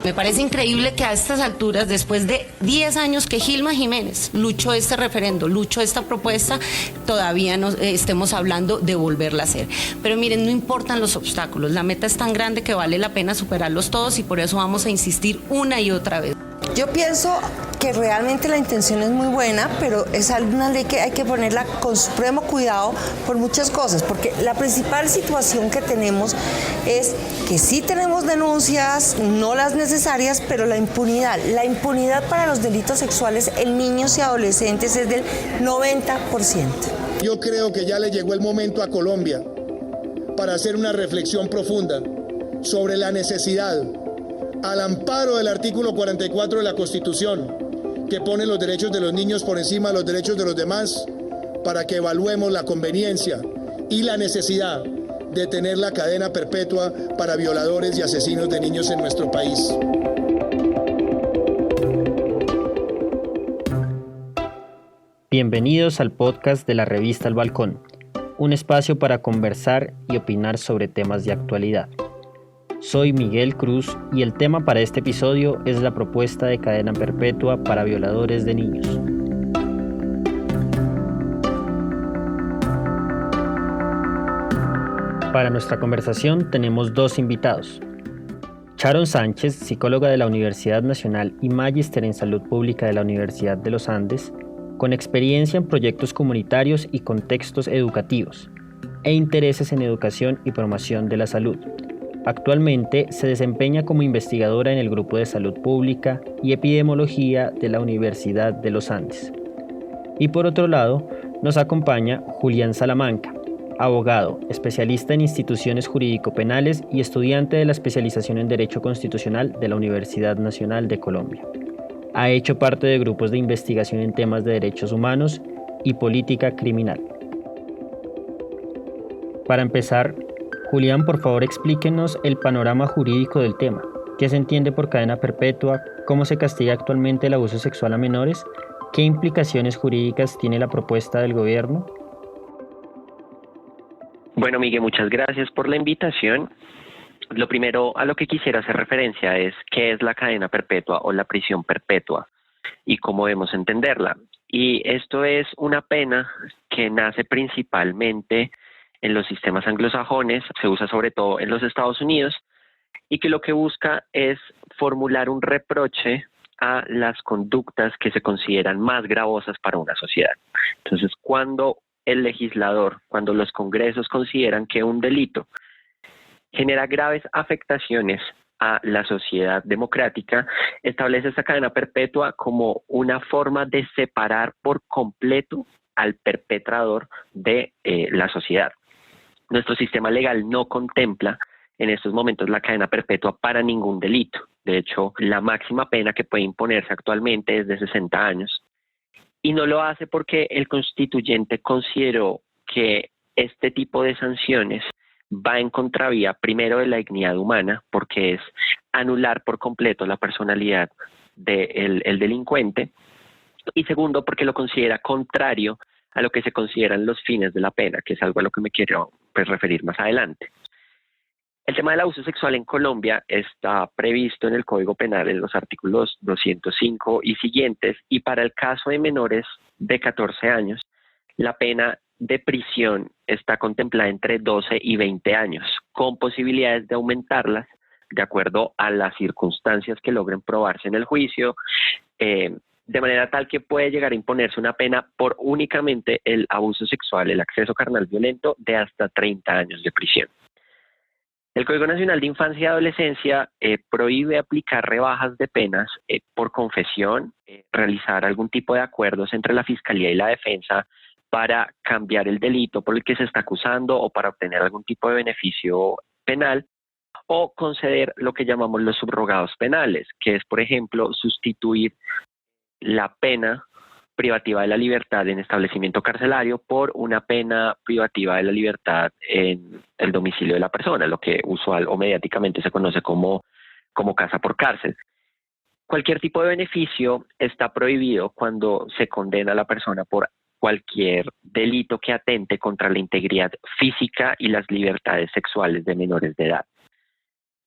Me parece increíble que a estas alturas, después de 10 años que Gilma Jiménez luchó este referendo, luchó esta propuesta, todavía no estemos hablando de volverla a hacer. Pero miren, no importan los obstáculos, la meta es tan grande que vale la pena superarlos todos y por eso vamos a insistir una y otra vez. Yo pienso que realmente la intención es muy buena, pero es una ley que hay que ponerla con supremo cuidado por muchas cosas, porque la principal situación que tenemos es que sí tenemos denuncias, no las necesarias, pero la impunidad para los delitos sexuales en niños y adolescentes es del 90%. Yo creo que ya le llegó el momento a Colombia para hacer una reflexión profunda sobre la necesidad, al amparo del artículo 44 de la Constitución, que pone los derechos de los niños por encima de los derechos de los demás, para que evaluemos la conveniencia y la necesidad de tener la cadena perpetua para violadores y asesinos de niños en nuestro país. Bienvenidos al podcast de la revista El Balcón, un espacio para conversar y opinar sobre temas de actualidad. Soy Miguel Cruz y el tema para este episodio es la propuesta de cadena perpetua para violadores de niños. Para nuestra conversación tenemos dos invitados. Sharon Sánchez, psicóloga de la Universidad Nacional y magíster en Salud Pública de la Universidad de los Andes, con experiencia en proyectos comunitarios y contextos educativos, e intereses en educación y promoción de la salud. Actualmente se desempeña como investigadora en el Grupo de Salud Pública y Epidemiología de la Universidad de los Andes. Y por otro lado, nos acompaña Julián Salamanca, abogado, especialista en instituciones jurídico-penales y estudiante de la especialización en Derecho Constitucional de la Universidad Nacional de Colombia. Ha hecho parte de grupos de investigación en temas de derechos humanos y política criminal. Para empezar, Julián, por favor explíquenos el panorama jurídico del tema. ¿Qué se entiende por cadena perpetua? ¿Cómo se castiga actualmente el abuso sexual a menores? ¿Qué implicaciones jurídicas tiene la propuesta del gobierno? Bueno, Miguel, muchas gracias por la invitación. Lo primero a lo que quisiera hacer referencia es qué es la cadena perpetua o la prisión perpetua y cómo debemos entenderla. Y esto es una pena que nace principalmente en los sistemas anglosajones, se usa sobre todo en los Estados Unidos, y que lo que busca es formular un reproche a las conductas que se consideran más gravosas para una sociedad. Entonces, cuando el legislador, cuando los congresos consideran que un delito genera graves afectaciones a la sociedad democrática, establece esta cadena perpetua como una forma de separar por completo al perpetrador de la sociedad. Nuestro sistema legal no contempla en estos momentos la cadena perpetua para ningún delito. De hecho, la máxima pena que puede imponerse actualmente es de 60 años. Y no lo hace porque el constituyente consideró que este tipo de sanciones va en contravía, primero, de la dignidad humana, porque es anular por completo la personalidad del delincuente, y segundo, porque lo considera contrario a lo que se consideran los fines de la pena, que es algo a lo que me quiero referir más adelante. El tema del abuso sexual en Colombia está previsto en el Código Penal en los artículos 205 y siguientes, y para el caso de menores de 14 años, la pena de prisión está contemplada entre 12 y 20 años, con posibilidades de aumentarlas de acuerdo a las circunstancias que logren probarse en el juicio, de manera tal que puede llegar a imponerse una pena por únicamente el abuso sexual, el acceso carnal violento, de hasta 30 años de prisión. El Código Nacional de Infancia y Adolescencia prohíbe aplicar rebajas de penas por confesión, realizar algún tipo de acuerdos entre la Fiscalía y la Defensa para cambiar el delito por el que se está acusando o para obtener algún tipo de beneficio penal, o conceder lo que llamamos los subrogados penales, que es, por ejemplo, sustituir la pena privativa de la libertad en establecimiento carcelario por una pena privativa de la libertad en el domicilio de la persona, lo que usual o mediáticamente se conoce como casa por cárcel. Cualquier tipo de beneficio está prohibido cuando se condena a la persona por cualquier delito que atente contra la integridad física y las libertades sexuales de menores de edad.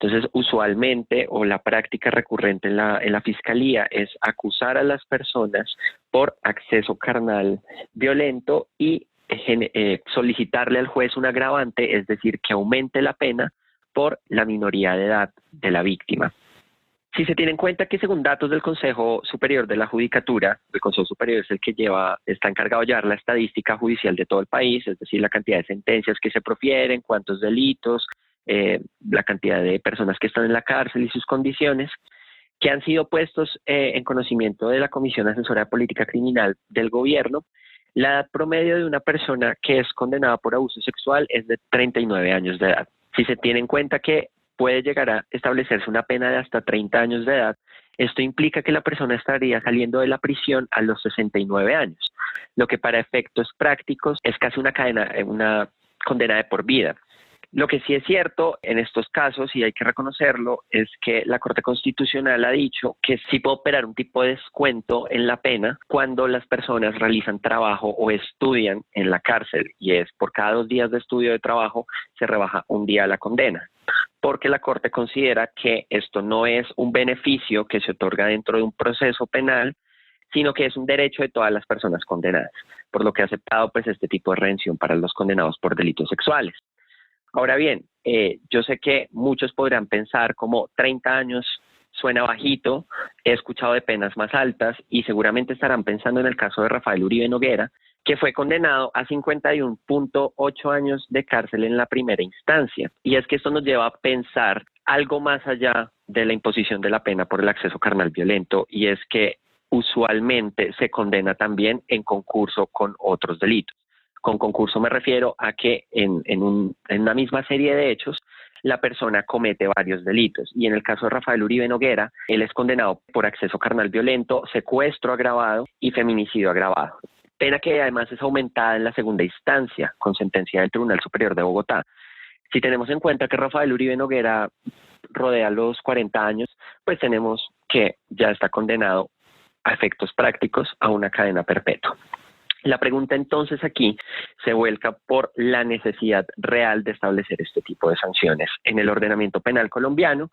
Entonces, usualmente o la práctica recurrente en la fiscalía es acusar a las personas por acceso carnal violento y solicitarle al juez un agravante, es decir, que aumente la pena por la minoría de edad de la víctima. Si se tiene en cuenta que según datos del Consejo Superior de la Judicatura, el Consejo Superior es el que está encargado de llevar la estadística judicial de todo el país, es decir, la cantidad de sentencias que se profieren, cuántos delitos, la cantidad de personas que están en la cárcel y sus condiciones, que han sido puestos en conocimiento de la Comisión Asesora de Política Criminal del Gobierno. La edad promedio de una persona que es condenada por abuso sexual es de 39 años de edad. Si se tiene en cuenta que puede llegar a establecerse una pena de hasta 30 años de edad, esto implica que la persona estaría saliendo de la prisión a los 69 años, lo que para efectos prácticos es casi una condena de por vida. Lo que sí es cierto en estos casos, y hay que reconocerlo, es que la Corte Constitucional ha dicho que sí puede operar un tipo de descuento en la pena cuando las personas realizan trabajo o estudian en la cárcel, y es por cada 2 días de estudio de trabajo se rebaja 1 día la condena, porque la Corte considera que esto no es un beneficio que se otorga dentro de un proceso penal, sino que es un derecho de todas las personas condenadas, por lo que ha aceptado pues este tipo de redención para los condenados por delitos sexuales. Ahora bien, yo sé que muchos podrán pensar como 30 años suena bajito, he escuchado de penas más altas y seguramente estarán pensando en el caso de Rafael Uribe Noguera, que fue condenado a 51.8 años de cárcel en la primera instancia. Y es que esto nos lleva a pensar algo más allá de la imposición de la pena por el acceso carnal violento, y es que usualmente se condena también en concurso con otros delitos. Con concurso me refiero a que en una misma serie de hechos la persona comete varios delitos. Y en el caso de Rafael Uribe Noguera, él es condenado por acceso carnal violento, secuestro agravado y feminicidio agravado. Pena que además es aumentada en la segunda instancia con sentencia del Tribunal Superior de Bogotá. Si tenemos en cuenta que Rafael Uribe Noguera rodea los 40 años, pues tenemos que ya está condenado a efectos prácticos a una cadena perpetua. La pregunta entonces aquí se vuelca por la necesidad real de establecer este tipo de sanciones en el ordenamiento penal colombiano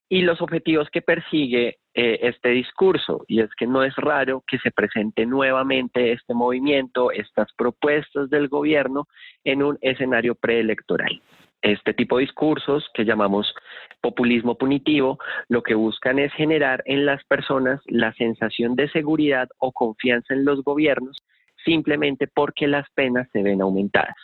y los objetivos que persigue este discurso. Y es que no es raro que se presente nuevamente este movimiento, estas propuestas del gobierno en un escenario preelectoral. Este tipo de discursos que llamamos populismo punitivo, lo que buscan es generar en las personas la sensación de seguridad o confianza en los gobiernos, simplemente porque las penas se ven aumentadas.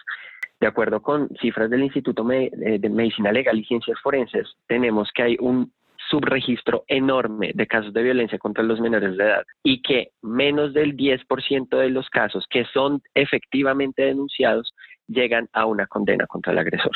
De acuerdo con cifras del Instituto de Medicina Legal y Ciencias Forenses, tenemos que hay un subregistro enorme de casos de violencia contra los menores de edad y que menos del 10% de los casos que son efectivamente denunciados llegan a una condena contra el agresor.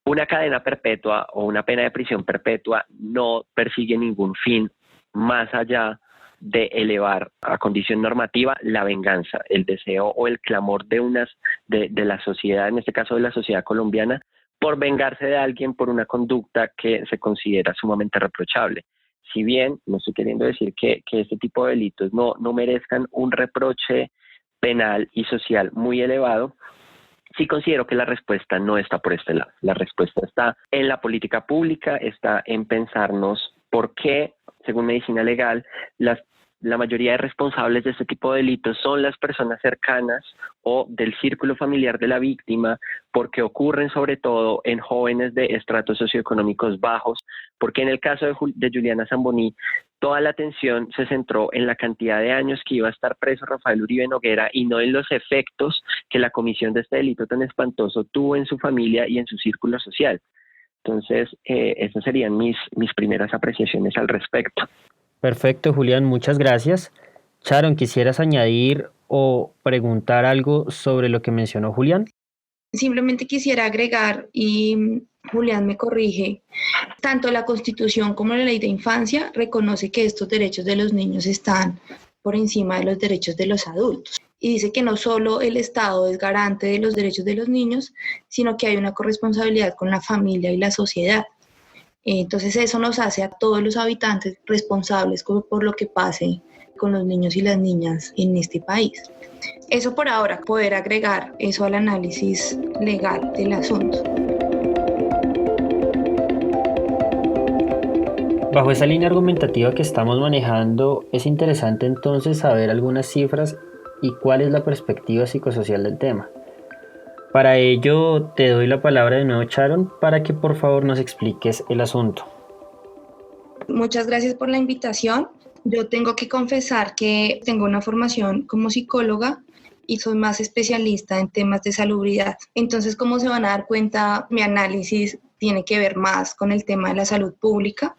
Una cadena perpetua o una pena de prisión perpetua no persigue ningún fin más allá de elevar a condición normativa la venganza, el deseo o el clamor de la sociedad, en este caso de la sociedad colombiana, por vengarse de alguien por una conducta que se considera sumamente reprochable. Si bien no estoy queriendo decir que este tipo de delitos no merezcan un reproche penal y social muy elevado, sí considero que la respuesta no está por este lado. La respuesta está en la política pública, está en pensarnos por qué, según medicina legal, la mayoría de responsables de este tipo de delitos son las personas cercanas o del círculo familiar de la víctima, porque ocurren sobre todo en jóvenes de estratos socioeconómicos bajos, porque en el caso de Juliana Zamboní, toda la atención se centró en la cantidad de años que iba a estar preso Rafael Uribe Noguera y no en los efectos que la comisión de este delito tan espantoso tuvo en su familia y en su círculo social. Entonces, esas serían mis primeras apreciaciones al respecto. Perfecto, Julián, muchas gracias. Sharon, ¿quisieras añadir o preguntar algo sobre lo que mencionó Julián? Simplemente quisiera agregar, y Julián me corrige, tanto la Constitución como la Ley de Infancia reconoce que estos derechos de los niños están por encima de los derechos de los adultos. Y dice que no solo el Estado es garante de los derechos de los niños, sino que hay una corresponsabilidad con la familia y la sociedad. Entonces eso nos hace a todos los habitantes responsables por lo que pase con los niños y las niñas en este país. Eso por ahora, poder agregar eso al análisis legal del asunto. Bajo esa línea argumentativa que estamos manejando, es interesante entonces saber algunas cifras y cuál es la perspectiva psicosocial del tema. Para ello, te doy la palabra de nuevo, Sharon, para que por favor nos expliques el asunto. Muchas gracias por la invitación. Yo tengo que confesar que tengo una formación como psicóloga y soy más especialista en temas de salubridad. Entonces, como se van a dar cuenta, mi análisis tiene que ver más con el tema de la salud pública,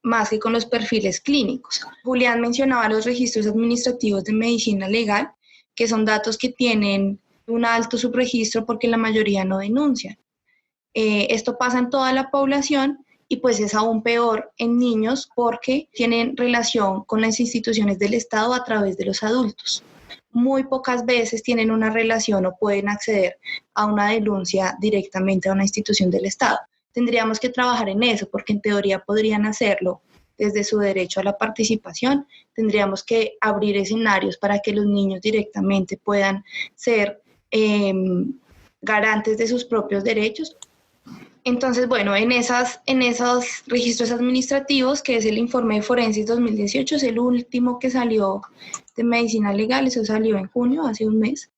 más que con los perfiles clínicos. Julián mencionaba los registros administrativos de medicina legal, que son datos que tienen un alto subregistro porque la mayoría no denuncian. Esto pasa en toda la población y pues es aún peor en niños porque tienen relación con las instituciones del Estado a través de los adultos. Muy pocas veces tienen una relación o pueden acceder a una denuncia directamente a una institución del Estado. Tendríamos que trabajar en eso porque en teoría podrían hacerlo desde su derecho a la participación. Tendríamos que abrir escenarios para que los niños directamente puedan ser garantes de sus propios derechos. Entonces, bueno, en esos registros administrativos, que es el informe de Forensis 2018, es el último que salió de medicina legal, eso salió en junio, hace un mes,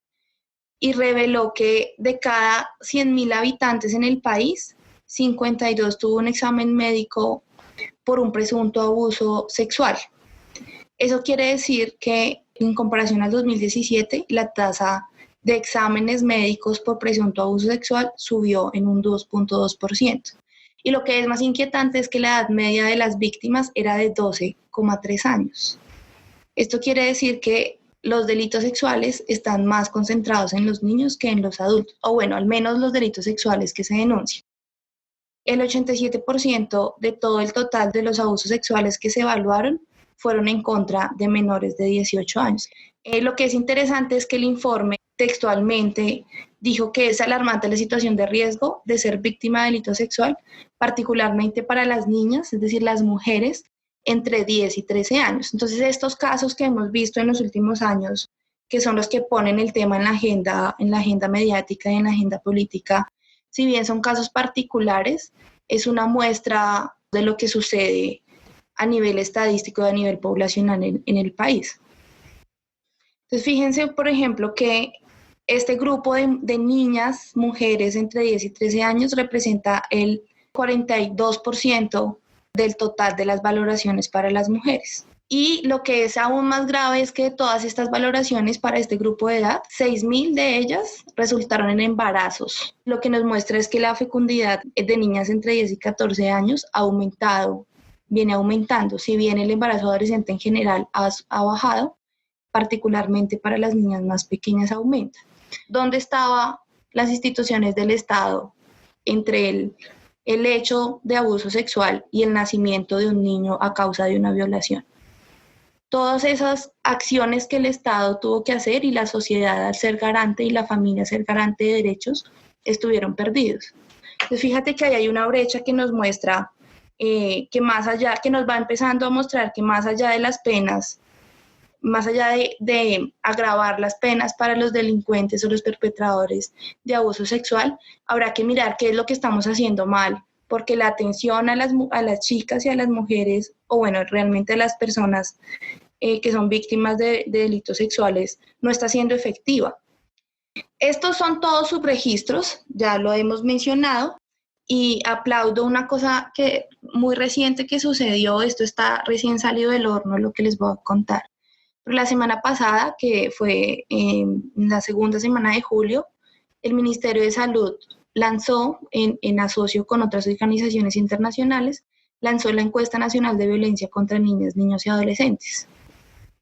y reveló que de cada 100.000 habitantes en el país, 52 tuvo un examen médico por un presunto abuso sexual. Eso quiere decir que en comparación al 2017, la tasa de exámenes médicos por presunto abuso sexual subió en un 2.2%. Y lo que es más inquietante es que la edad media de las víctimas era de 12,3 años. Esto quiere decir que los delitos sexuales están más concentrados en los niños que en los adultos, o bueno, al menos los delitos sexuales que se denuncian. El 87% de todo el total de los abusos sexuales que se evaluaron fueron en contra de menores de 18 años. Lo que es interesante es que el informe textualmente dijo que es alarmante la situación de riesgo de ser víctima de delito sexual, particularmente para las niñas, es decir, las mujeres entre 10 y 13 años. Entonces, estos casos que hemos visto en los últimos años, que son los que ponen el tema en la agenda mediática y en la agenda política, si bien son casos particulares, es una muestra de lo que sucede a nivel estadístico y a nivel poblacional en el país. Entonces, fíjense, por ejemplo, que este grupo de niñas, mujeres entre 10 y 13 años representa el 42% del total de las valoraciones para las mujeres. Y lo que es aún más grave es que de todas estas valoraciones para este grupo de edad, 6.000 de ellas resultaron en embarazos. Lo que nos muestra es que la fecundidad de niñas entre 10 y 14 años viene aumentando. Si bien el embarazo adolescente en general ha bajado, particularmente para las niñas más pequeñas aumenta. ¿Dónde estaban las instituciones del Estado entre el hecho de abuso sexual y el nacimiento de un niño a causa de una violación? Todas esas acciones que el Estado tuvo que hacer y la sociedad al ser garante y la familia ser garante de derechos estuvieron perdidos. Entonces fíjate que ahí hay una brecha que nos muestra que nos va empezando a mostrar que más allá de las penas, más allá de agravar las penas para los delincuentes o los perpetradores de abuso sexual, habrá que mirar qué es lo que estamos haciendo mal, porque la atención a las chicas y a las mujeres, o bueno, realmente a las personas que son víctimas de delitos sexuales, no está siendo efectiva. Estos son todos subregistros, ya lo hemos mencionado, y aplaudo una cosa muy reciente que sucedió, esto está recién salido del horno, lo que les voy a contar. Pero la semana pasada, que fue en la segunda semana de julio, el Ministerio de Salud lanzó, en asocio con otras organizaciones internacionales, lanzó la Encuesta Nacional de Violencia contra Niñas, Niños y Adolescentes.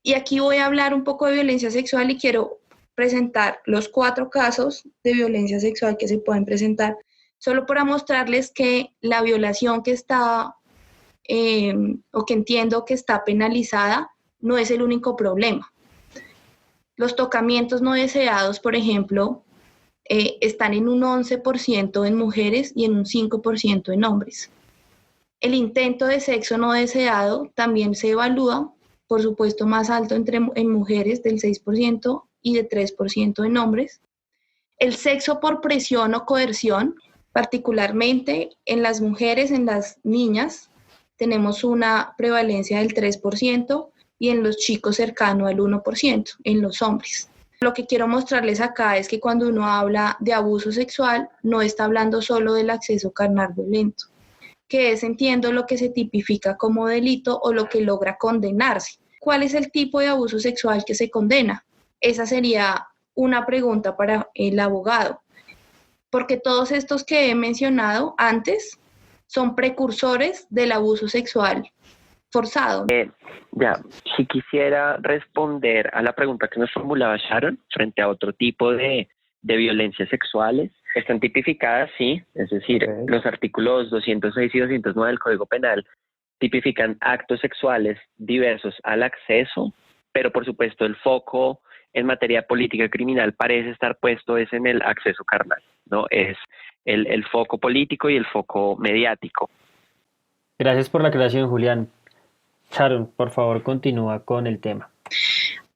Y aquí voy a hablar un poco de violencia sexual y quiero presentar los 4 casos de violencia sexual que se pueden presentar, solo para mostrarles que la violación que está, o que entiendo que está penalizada, no es el único problema. Los tocamientos no deseados, por ejemplo, están en un 11% en mujeres y en un 5% en hombres. El intento de sexo no deseado también se evalúa, por supuesto, más alto en mujeres del 6% y de 3% en hombres. El sexo por presión o coerción, particularmente en las mujeres, en las niñas, tenemos una prevalencia del 3% y en los chicos cercano al 1% en los hombres. Lo que quiero mostrarles acá es que cuando uno habla de abuso sexual, no está hablando solo del acceso carnal violento, que es, entiendo, lo que se tipifica como delito o lo que logra condenarse. ¿Cuál es el tipo de abuso sexual que se condena? Esa sería una pregunta para el abogado, porque todos estos que he mencionado antes son precursores del abuso sexual forzado. Si quisiera responder a la pregunta que nos formulaba Sharon frente a otro tipo de violencias sexuales, están tipificadas, sí, es decir, los artículos 206 y 209 del Código Penal tipifican actos sexuales diversos al acceso, pero por supuesto el foco en materia política criminal parece estar puesto es en el acceso carnal, ¿no? Es el foco político y el foco mediático. Gracias por la aclaración, Julián. Sharon, por favor, continúa con el tema.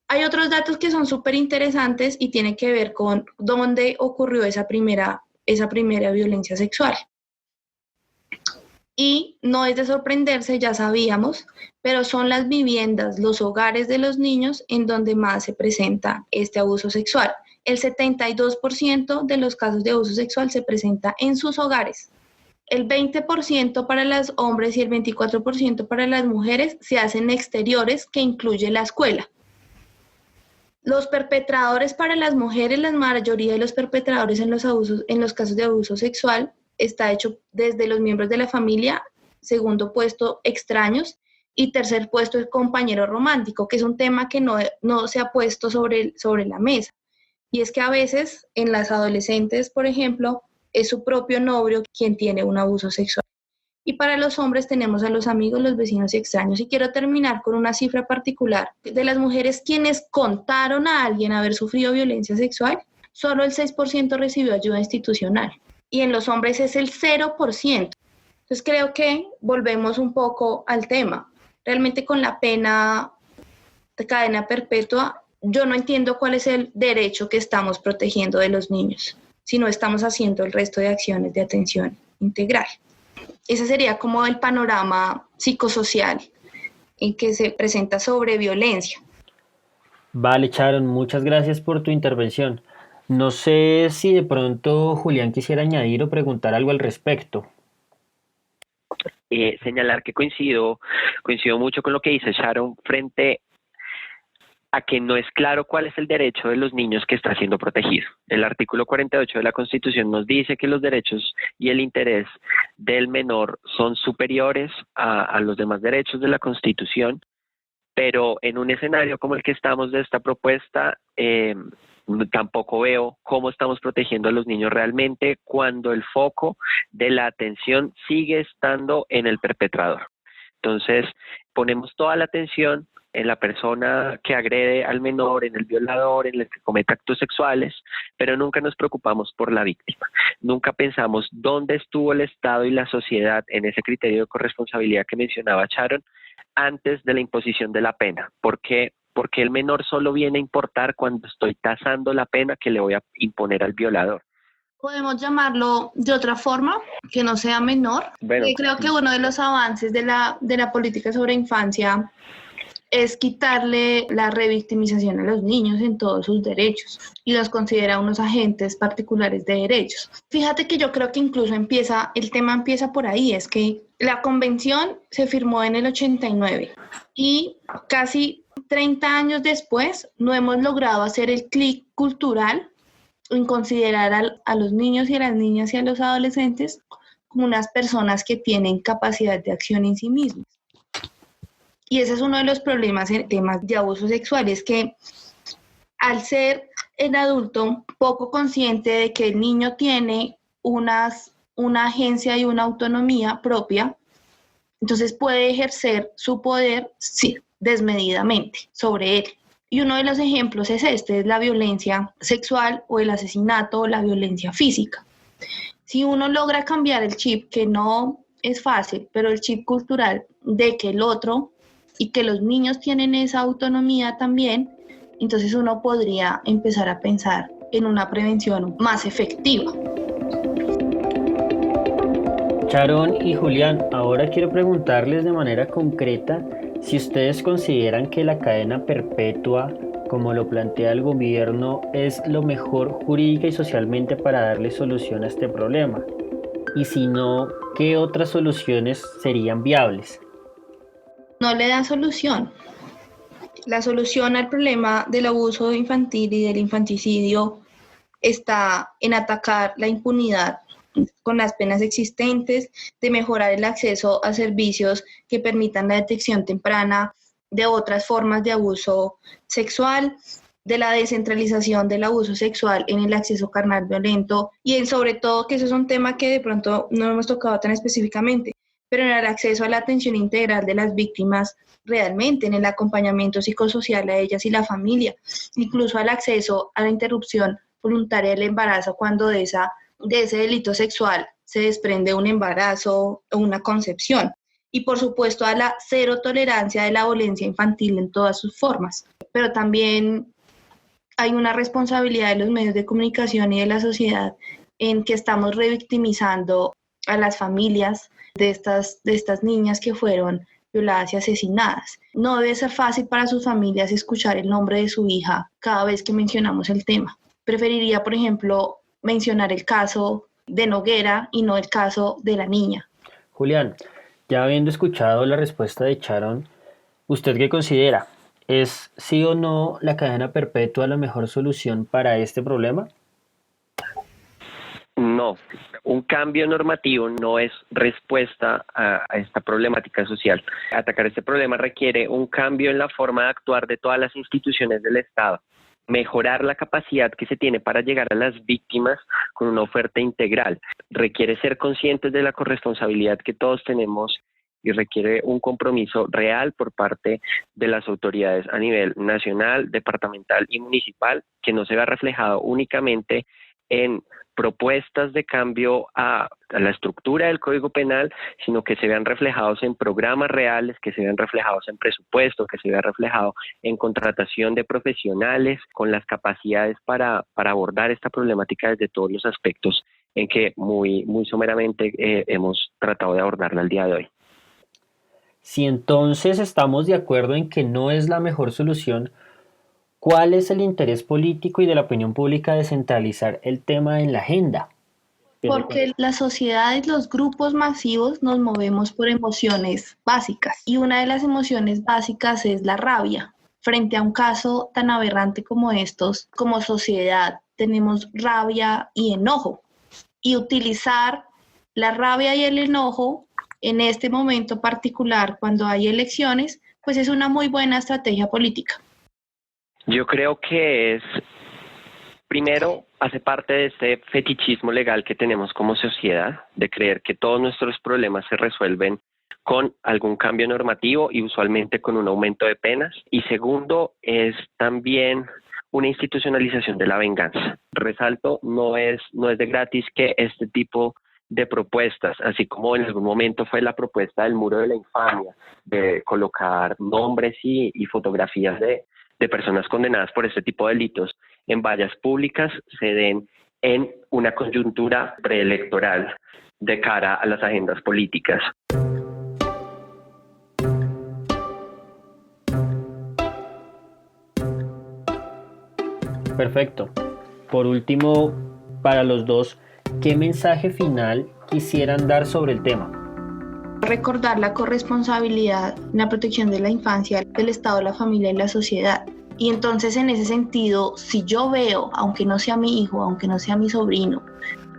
Hay otros datos que son súper interesantes y tienen que ver con dónde ocurrió esa primera violencia sexual. Y no es de sorprenderse, ya sabíamos, pero son las viviendas, los hogares de los niños en donde más se presenta este abuso sexual. El 72% de los casos de abuso sexual se presenta en sus hogares. El 20% para los hombres y el 24% para las mujeres se hacen exteriores, que incluye la escuela. Los perpetradores para las mujeres, la mayoría de los perpetradores en los casos de abuso sexual está hecho desde los miembros de la familia, segundo puesto extraños y tercer puesto es compañero romántico, que es un tema que no se ha puesto sobre la mesa. Y es que a veces en las adolescentes, por ejemplo, es su propio novio quien tiene un abuso sexual. Y para los hombres tenemos a los amigos, los vecinos y extraños. Y quiero terminar con una cifra particular. De las mujeres quienes contaron a alguien haber sufrido violencia sexual, solo el 6% recibió ayuda institucional. Y en los hombres es el 0%. Entonces creo que volvemos un poco al tema. Realmente con la pena de cadena perpetua, yo no entiendo cuál es el derecho que estamos protegiendo de los niños, si no estamos haciendo el resto de acciones de atención integral. Ese sería como el panorama psicosocial en que se presenta sobre violencia. Vale, Sharon, muchas gracias por tu intervención. No sé si de pronto Julián quisiera añadir o preguntar algo al respecto. Señalar que coincido mucho con lo que dice Sharon frente a que no es claro cuál es el derecho de los niños que está siendo protegido. El artículo 48 de la Constitución nos dice que los derechos y el interés del menor son superiores a los demás derechos de la Constitución, pero en un escenario como el que estamos de esta propuesta, tampoco veo cómo estamos protegiendo a los niños realmente cuando el foco de la atención sigue estando en el perpetrador. Entonces, ponemos toda la atención en la persona que agrede al menor, en el violador, en el que comete actos sexuales, pero nunca nos preocupamos por la víctima. Nunca pensamos dónde estuvo el Estado y la sociedad en ese criterio de corresponsabilidad que mencionaba Sharon antes de la imposición de la pena. Porque el menor solo viene a importar cuando estoy tasando la pena que le voy a imponer al violador. Podemos llamarlo de otra forma, que no sea menor. Bueno, creo que uno de los avances de la política sobre infancia es quitarle la revictimización a los niños en todos sus derechos y los considera unos agentes particulares de derechos. Fíjate que yo creo que incluso el tema empieza por ahí, es que la convención se firmó en el 89 y casi 30 años después no hemos logrado hacer el clic cultural en considerar a los niños y a las niñas y a los adolescentes como unas personas que tienen capacidad de acción en sí mismas. Y ese es uno de los problemas en temas de abuso sexual, es que al ser el adulto poco consciente de que el niño tiene una agencia y una autonomía propia, entonces puede ejercer su poder desmedidamente sobre él. Y uno de los ejemplos es es la violencia sexual o el asesinato o la violencia física. Si uno logra cambiar el chip, que no es fácil, pero el chip cultural de que el otro y que los niños tienen esa autonomía también, entonces uno podría empezar a pensar en una prevención más efectiva. Sharon y Julián, ahora quiero preguntarles de manera concreta si ustedes consideran que la cadena perpetua, como lo plantea el gobierno, es lo mejor jurídica y socialmente para darle solución a este problema. Y si no, ¿qué otras soluciones serían viables? No le da solución. La solución al problema del abuso infantil y del infanticidio está en atacar la impunidad con las penas existentes, de mejorar el acceso a servicios que permitan la detección temprana de otras formas de abuso sexual, de la descentralización del abuso sexual en el acceso carnal violento y sobre todo, que eso es un tema que de pronto no hemos tocado tan específicamente, pero en el acceso a la atención integral de las víctimas realmente, en el acompañamiento psicosocial a ellas y la familia, incluso al acceso a la interrupción voluntaria del embarazo cuando de ese delito sexual se desprende un embarazo o una concepción. Y por supuesto a la cero tolerancia de la violencia infantil en todas sus formas. Pero también hay una responsabilidad de los medios de comunicación y de la sociedad en que estamos revictimizando a las familias de estas niñas que fueron violadas y asesinadas. No debe ser fácil para sus familias escuchar el nombre de su hija cada vez que mencionamos el tema. Preferiría, por ejemplo, mencionar el caso de Noguera y no el caso de la niña. Julián, ya habiendo escuchado la respuesta de Sharon, ¿usted qué considera? ¿Es sí o no la cadena perpetua la mejor solución para este problema? No, un cambio normativo no es respuesta a esta problemática social. Atacar este problema requiere un cambio en la forma de actuar de todas las instituciones del Estado. Mejorar la capacidad que se tiene para llegar a las víctimas con una oferta integral. Requiere ser conscientes de la corresponsabilidad que todos tenemos y requiere un compromiso real por parte de las autoridades a nivel nacional, departamental y municipal, que no se vea reflejado únicamente en propuestas de cambio a la estructura del Código Penal, sino que se vean reflejados en programas reales, que se vean reflejados en presupuesto, que se vea reflejado en contratación de profesionales con las capacidades para abordar esta problemática desde todos los aspectos en que muy someramente hemos tratado de abordarla al día de hoy. Si entonces estamos de acuerdo en que no es la mejor solución, ¿cuál es el interés político y de la opinión pública de centralizar el tema en la agenda? Porque las sociedades, los grupos masivos nos movemos por emociones básicas y una de las emociones básicas es la rabia. Frente a un caso tan aberrante como estos, como sociedad tenemos rabia y enojo, y utilizar la rabia y el enojo en este momento particular cuando hay elecciones, pues es una muy buena estrategia política. Yo creo que primero, hace parte de este fetichismo legal que tenemos como sociedad, de creer que todos nuestros problemas se resuelven con algún cambio normativo y usualmente con un aumento de penas. Y segundo, es también una institucionalización de la venganza. Resalto, no es de gratis que este tipo de propuestas, así como en algún momento fue la propuesta del muro de la infamia, de colocar nombres y fotografías de personas condenadas por este tipo de delitos en vallas públicas, se den en una coyuntura preelectoral de cara a las agendas políticas. Perfecto. Por último, para los dos, ¿qué mensaje final quisieran dar sobre el tema? Recordar la corresponsabilidad en la protección de la infancia, del Estado, la familia y la sociedad. Y entonces, en ese sentido, si yo veo, aunque no sea mi hijo, aunque no sea mi sobrino,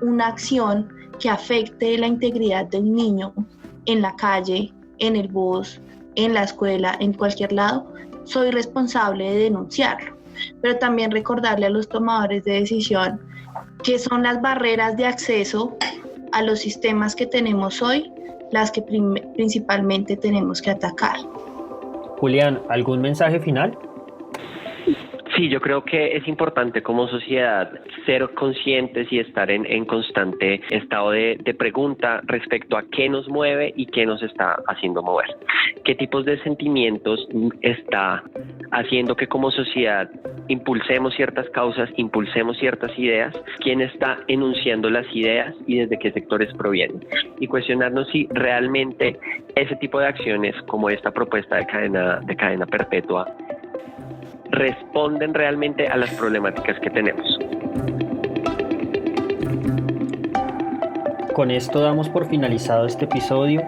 una acción que afecte la integridad del niño en la calle, en el bus, en la escuela, en cualquier lado, soy responsable de denunciarlo. Pero también recordarle a los tomadores de decisión que son las barreras de acceso a los sistemas que tenemos hoy las que principalmente tenemos que atacar. Julián, ¿algún mensaje final? Sí, yo creo que es importante como sociedad ser conscientes y estar en constante estado de pregunta respecto a qué nos mueve y qué nos está haciendo mover. ¿Qué tipos de sentimientos está haciendo que como sociedad impulsemos ciertas causas, impulsemos ciertas ideas? ¿Quién está enunciando las ideas y desde qué sectores provienen? Y cuestionarnos si realmente ese tipo de acciones como esta propuesta de cadena perpetua responden realmente a las problemáticas que tenemos. Con esto damos por finalizado este episodio.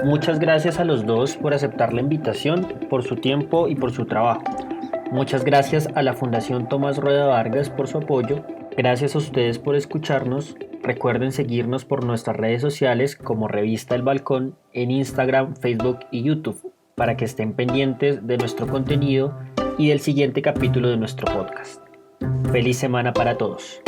Muchas gracias a los dos por aceptar la invitación, por su tiempo y por su trabajo. Muchas gracias a la Fundación Tomás Rueda Vargas por su apoyo. Gracias a ustedes por escucharnos. Recuerden seguirnos por nuestras redes sociales como Revista El Balcón en Instagram, Facebook y YouTube para que estén pendientes de nuestro contenido y del siguiente capítulo de nuestro podcast. Feliz semana para todos.